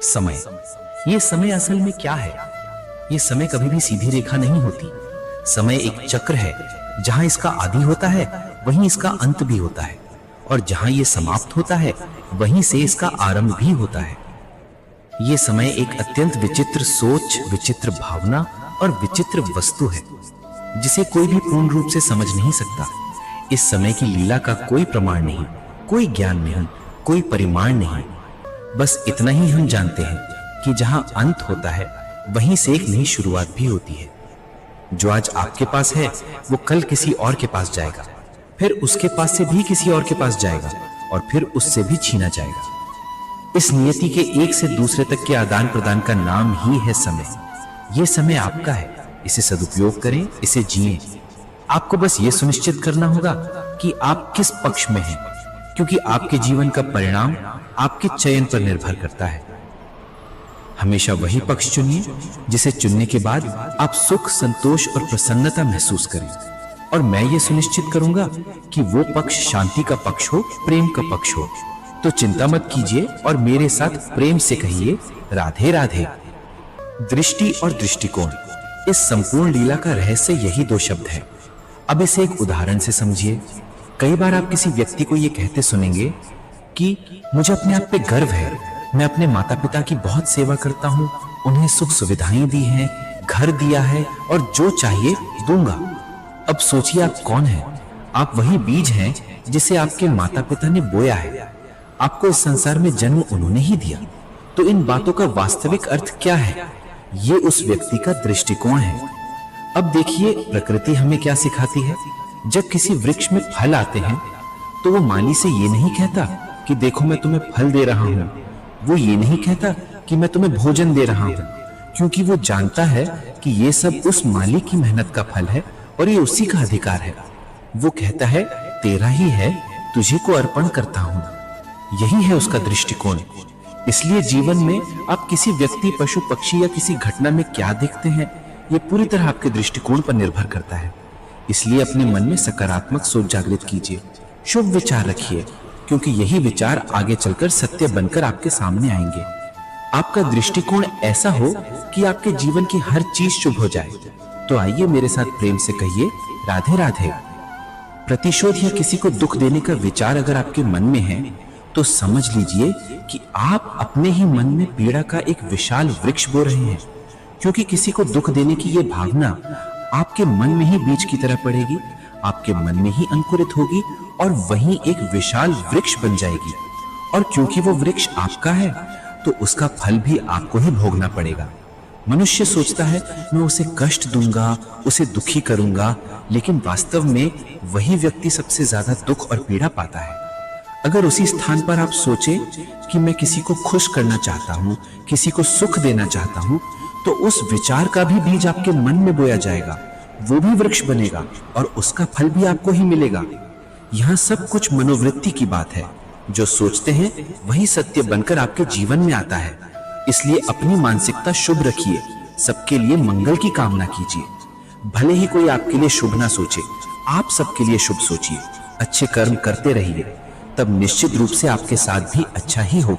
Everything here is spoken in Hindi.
समय। ये समय असल में क्या है? ये समय कभी भी सीधी रेखा नहीं होती। समय एक चक्र है। जहां इसका आदि होता है वहीं इसका अंत भी होता है, और जहां ये समाप्त होता है वहीं से इसका आरंभ भी होता है। ये समय एक अत्यंत विचित्र सोच, विचित्र भावना और विचित्र वस्तु है जिसे कोई भी पूर्ण रूप से समझ नहीं सकता। इस समय की लीला का कोई प्रमाण नहीं, कोई ज्ञान नहीं, कोई परिमाण नहीं। बस इतना ही हम जानते हैं कि जहां अंत होता है वहीं से एक नई शुरुआत भी होती है। जो आज आपके पास है वो कल किसी और के पास जाएगा, फिर उसके पास से भी किसी और के पास जाएगा, और फिर उससे भी छीना जाएगा। इस नियति के एक से दूसरे तक के आदान प्रदान का नाम ही है समय। यह समय आपका है, इसे सदुपयोग करें, इसे जिएं। आपको बस यह सुनिश्चित करना होगा कि आप किस पक्ष में हैं, क्योंकि आपके जीवन का परिणाम आपके चयन पर निर्भर करता है। हमेशा वही पक्ष चुनिए जिसे चुनने के बाद आप सुख, संतोष और प्रसन्नता महसूस करें। और मैं ये सुनिश्चित करूंगा कि वो पक्ष शांति का पक्ष हो, प्रेम का पक्ष हो। तो चिंता मत कीजिए और मेरे साथ प्रेम से कहिए, राधे राधे। दृष्टि और दृष्टिकोण, इस संपूर्ण लीला का रहस्य यही दो शब्द है। अब इसे एक उदाहरण से समझिए। कई बार आप किसी व्यक्ति को यह कहते सुनेंगे कि मुझे अपने आप पे गर्व है, मैं अपने माता पिता की बहुत सेवा करता हूं, उन्हें सुख सुविधाएं दी हैं, घर दिया है और जो चाहिए दूंगा। अब सोचिए आप कौन हैं? आप वही बीज हैं जिसे आपके माता पिता ने बोया है। आपको इस संसार में जन्म उन्होंने ही दिया। तो इन बातों का वास्तविक अर्थ क्या है? ये उस व्यक्ति का दृष्टिकोण है। अब देखिए प्रकृति हमें क्या सिखाती है। जब किसी वृक्ष में फल आते हैं तो वो माली से ये नहीं कहता कि देखो मैं तुम्हें फल दे रहा हूं। वो ये नहीं कहता कि मैं तुम्हें भोजन दे रहा हूं, क्योंकि वो जानता है कि ये सब उस माली की मेहनत का फल है और ये उसी का अधिकार है। वो कहता है तेरा ही है, तुझे को अर्पण करता हूं। यही है उसका दृष्टिकोण। इसलिए जीवन में आप किसी व्यक्ति, पशु, पक्षी या किसी घटना में क्या देखते हैं, ये पूरी तरह आपके दृष्टिकोण पर निर्भर करता है। इसलिए अपने मन में सकारात्मक सोच जागृत कीजिए, शुभ विचार रखिए, क्योंकि यही विचार आगे चलकर सत्य बनकर आपके सामने आएंगे। आपका दृष्टिकोण ऐसा हो कि आपके जीवन की हर चीज शुभ हो जाए। तो आइए मेरे साथ प्रेम से कहिए, राधे राधे। प्रतिशोध या किसी को दुख देने का विचार अगर आपके मन में है तो समझ लीजिए कि आप अपने ही मन में पीड़ा का एक विशाल वृक्ष बो रहे हैं, क्योंकि किसी को दुख देने की यह भावना आपके मन में ही बीज की तरह पड़ेगी, आपके मन में ही अंकुरित होगी और वहीं एक विशाल वृक्ष बन जाएगी। और क्योंकि वो वृक्ष आपका है तो उसका फल भी आपको ही भोगना पड़ेगा। मनुष्य सोचता है मैं उसे कष्ट दूंगा, उसे दुखी करूंगा, लेकिन वास्तव में वही व्यक्ति सबसे ज्यादा दुख और पीड़ा पाता है। अगर उसी स्थान पर आप सोचें कि मैं किसी को खुश करना चाहता हूं, किसी को सुख देना चाहता हूं, तो उस विचार का भी बीज आपके मन में बोया जाएगा, वो भी वृक्ष बनेगा और उसका फल भी आपको ही मिलेगा। यहां सब कुछ मनोवृत्ति की बात है। जो सोचते हैं वही सत्य बनकर आपके जीवन में आता है। इसलिए अपनी मानसिकता शुभ रखिए, सबके लिए मंगल की कामना कीजिए। भले ही कोई आपके लिए शुभ ना सोचे, आप सबके लिए शुभ सोचिए, अच्छे कर्म करते रहिए, तब निश्चित रूप से आपके साथ भी अच्छा ही होगा।